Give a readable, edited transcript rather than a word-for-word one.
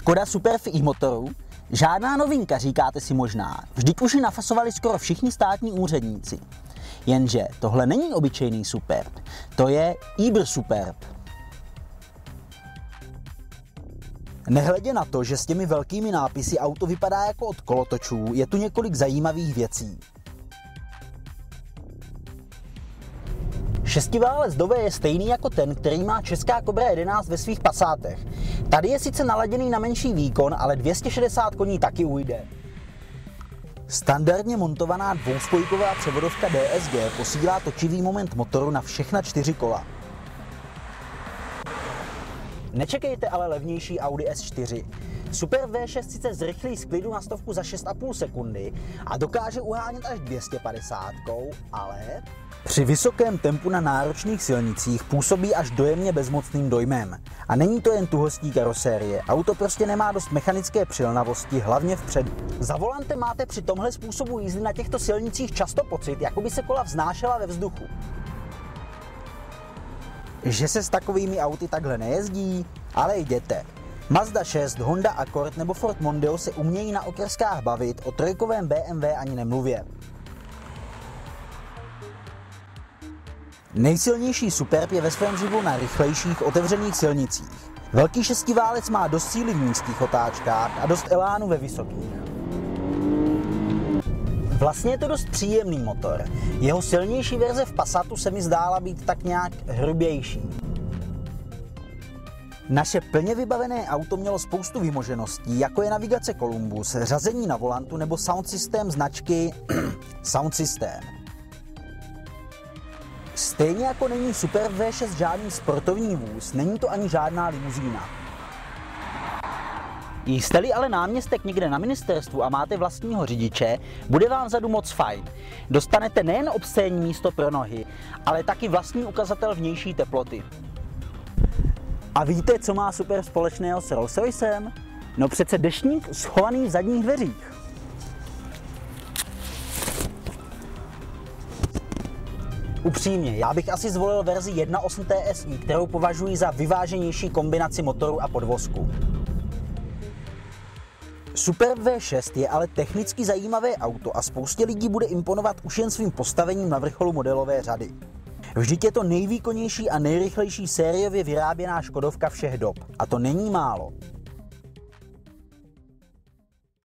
Škoda Superb v e-motoru? Žádná novinka, říkáte si možná. Vždyť už ji nafasovali skoro všichni státní úředníci. Jenže tohle není obyčejný Superb, to je Uber Superb. Nehledě na to, že s těmi velkými nápisy auto vypadá jako od kolotočů, je tu několik zajímavých věcí. Šestiválec Dove je stejný jako ten, který má česká Cobra 11 ve svých Passatech. Tady je sice naladěný na menší výkon, ale 260 koní taky ujde. Standardně montovaná dvouspojková převodovka DSG posílá točivý moment motoru na všechna 4 kola. Nečekejte ale levnější Audi S4. Superb V6 sice zrychlí z klidu na stovku za 6,5 sekundy a dokáže uhánět až 250, ale při vysokém tempu na náročných silnicích působí až dojemně bezmocným dojmem. A není to jen tuhostí karosérie, auto prostě nemá dost mechanické přilnavosti, hlavně vpředu. Za volantem máte při tomhle způsobu jízdy na těchto silnicích často pocit, jako by se kola vznášela ve vzduchu. Že se s takovými auty takhle nejezdí? Ale jděte. Mazda 6, Honda Accord nebo Ford Mondeo se umějí na okreskách bavit, o trojkovém BMW ani nemluvě. Nejsilnější Superb je ve svém živu na rychlejších otevřených silnicích. Velký šestiválec má dost síly v nízkých otáčkách a dost elánu ve vysokých. Vlastně je to dost příjemný motor. Jeho silnější verze v Passatu se mi zdála být tak nějak hrubější. Naše plně vybavené auto mělo spoustu vymožeností, jako je navigace Columbus, řazení na volantu nebo sound systém značky Sound System. Stejně jako není Superb V6 žádný sportovní vůz, není to ani žádná limuzína. Jste-li ale náměstek někde na ministerstvu a máte vlastního řidiče, bude vám vzadu moc fajn. Dostanete nejen obscénní místo pro nohy, ale taky vlastní ukazatel vnější teploty. A víte, co má Superb společného s Rolls-Roycem? No přece deštník schovaný v zadních dveřích. Upřímně, já bych asi zvolil verzi 1.8 TSI, kterou považuji za vyváženější kombinaci motoru a podvozku. Superb V6 je ale technicky zajímavé auto a spoustě lidí bude imponovat už jen svým postavením na vrcholu modelové řady. Vždyť je to nejvýkonnější a nejrychlejší sériově vyráběná škodovka všech dob. A to není málo.